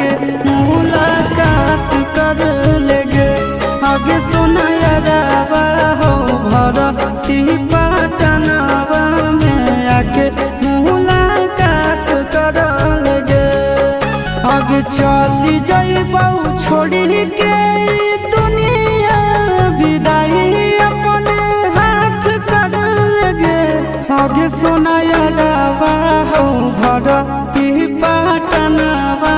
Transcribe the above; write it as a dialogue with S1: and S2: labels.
S1: आगे मुलाकात कर लेगे। आगे सोनायरावा हो भरती पटनावा में आगे मुलाकात कर लेगे। आगे चली जाइबौ छोड़ी के दुनिया विदाई अपने हाथ कर लेगे। आगे सोनायरावा हो भरती पटनावा